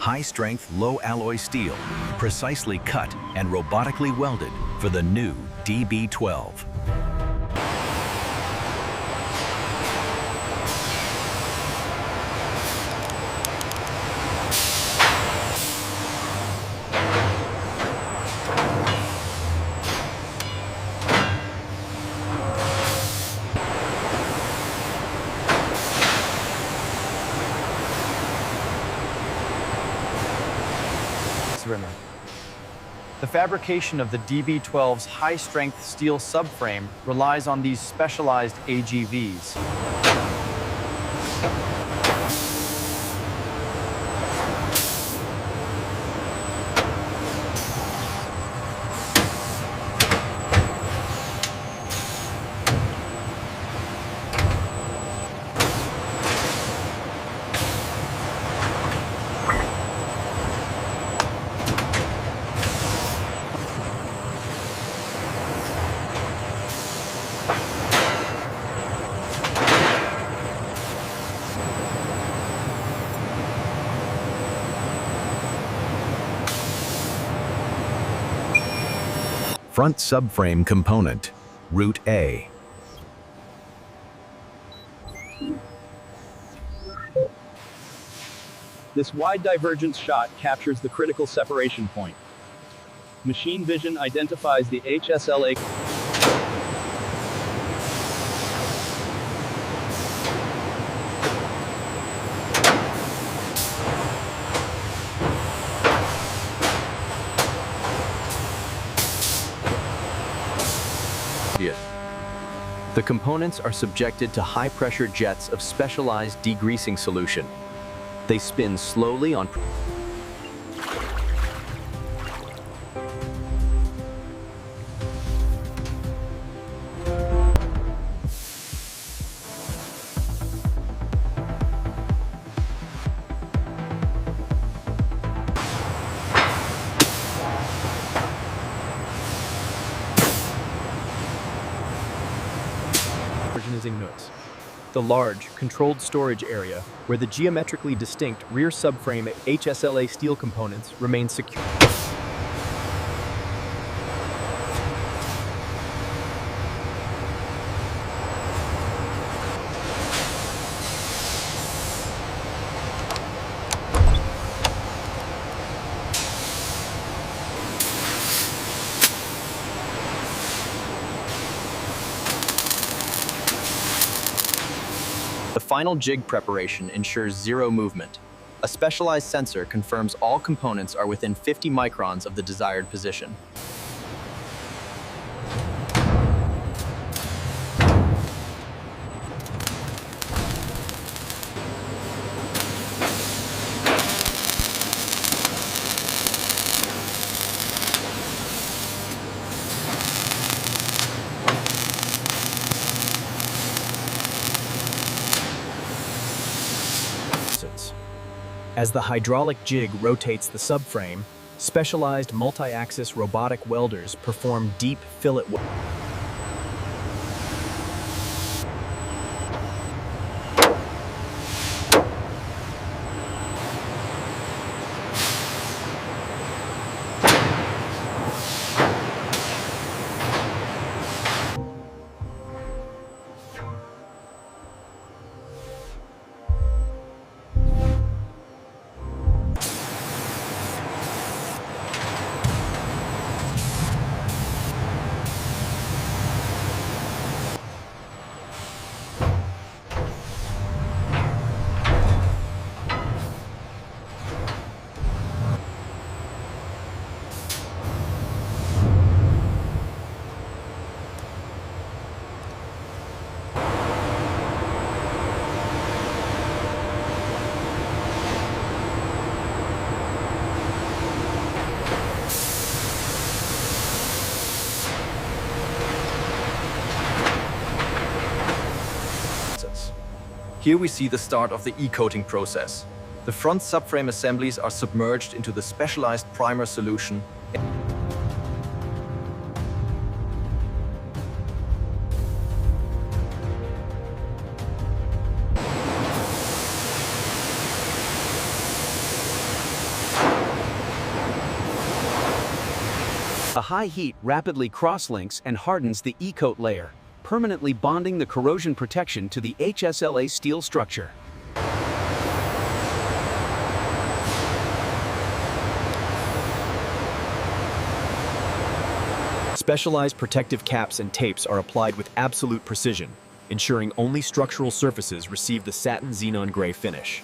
high-strength, low-alloy steel, precisely cut and robotically welded for the new DB12. The fabrication of the DB12's high-strength steel subframe relies on these specialized AGVs. Front subframe component, Route A. This wide divergence shot captures the critical separation point. Machine vision identifies the HSLA The components are subjected to high-pressure jets of specialized degreasing solution. They spin slowly on the large, controlled storage area, where the geometrically distinct rear subframe HSLA steel components remain secure. The final jig preparation ensures zero movement. A specialized sensor confirms all components are within 50 microns of the desired position. As the hydraulic jig rotates the subframe, specialized multi-axis robotic welders perform deep fillet welding. Here we see the start of the e-coating process. The front subframe assemblies are submerged into the specialized primer solution. The high heat rapidly cross-links and hardens the E-coat layer, permanently bonding the corrosion protection to the HSLA steel structure. Specialized protective caps and tapes are applied with absolute precision, ensuring only structural surfaces receive the satin xenon gray finish.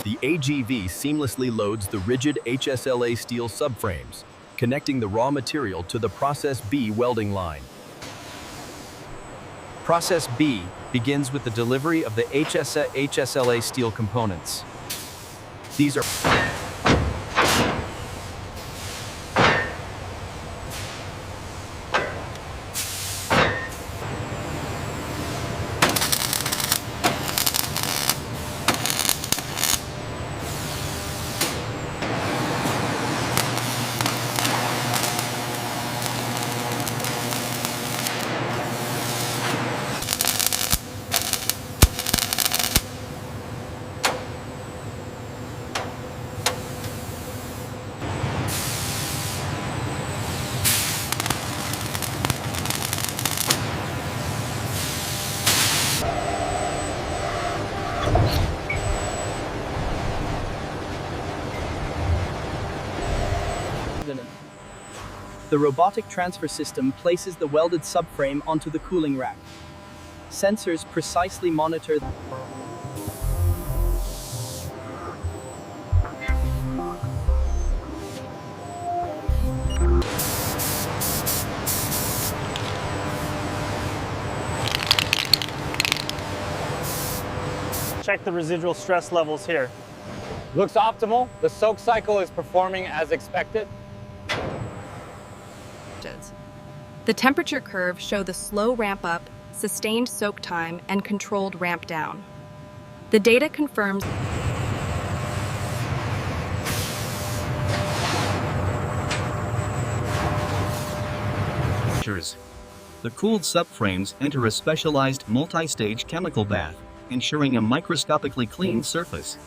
The AGV seamlessly loads the rigid HSLA steel subframes, connecting the raw material to the Process B welding line. Process B begins with the delivery of the HSLA steel components. These are the robotic transfer system places the welded subframe onto the cooling rack. Sensors precisely monitor Check the residual stress levels here. Looks optimal. The soak cycle is performing as expected. The temperature curves show the slow ramp up, sustained soak time, and controlled ramp down. The data confirms the cooled subframes enter a specialized multi-stage chemical bath, ensuring a microscopically clean surface.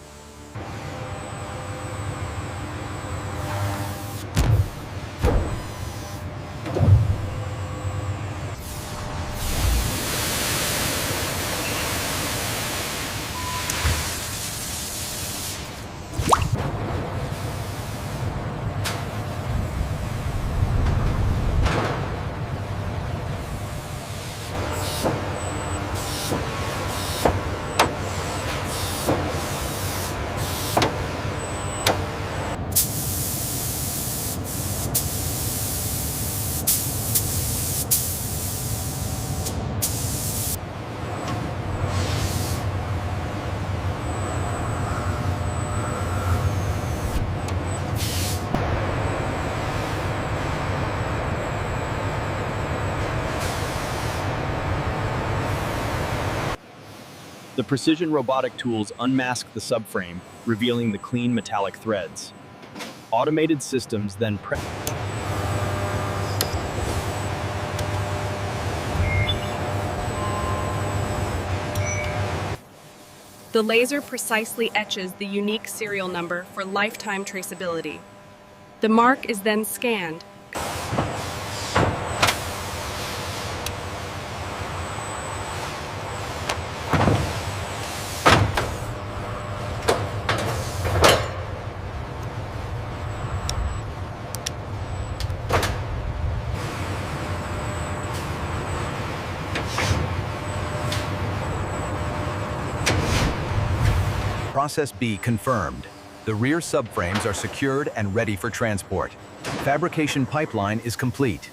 The precision robotic tools unmask the subframe, revealing the clean metallic threads. Automated systems then The laser precisely etches the unique serial number for lifetime traceability. The mark is then scanned. Process B confirmed. The rear subframes are secured and ready for transport. Fabrication pipeline is complete.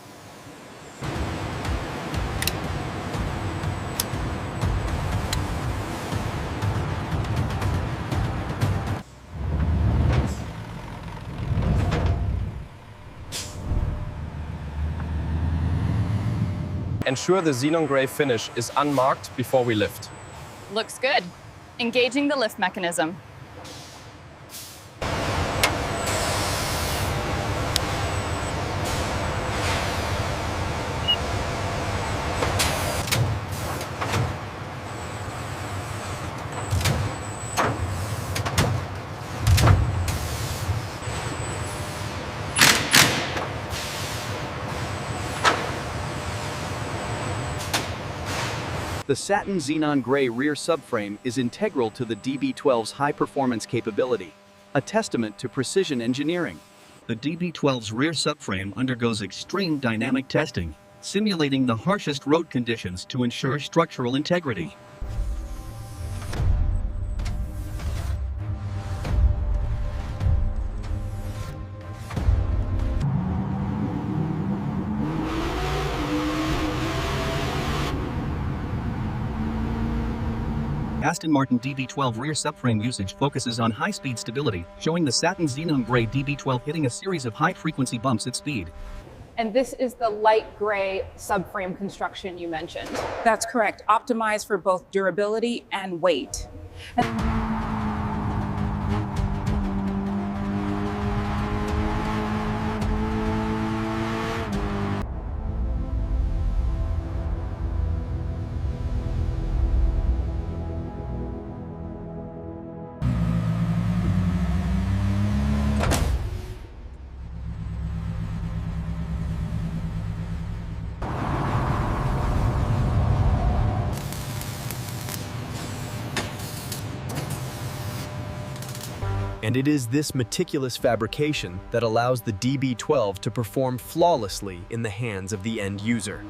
Ensure the xenon gray finish is unmarked before we lift. Looks good. Engaging the lift mechanism. The Satin Xenon Gray rear subframe is integral to the DB12's high-performance capability, a testament to precision engineering. The DB12's rear subframe undergoes extreme dynamic testing, simulating the harshest road conditions to ensure structural integrity. Aston Martin DB12 rear subframe usage focuses on high-speed stability, showing the Satin Xenon Gray DB12 hitting a series of high-frequency bumps at speed. And this is the light gray subframe construction you mentioned. That's correct. Optimized for both durability and weight. And it is this meticulous fabrication that allows the DB12 to perform flawlessly in the hands of the end user.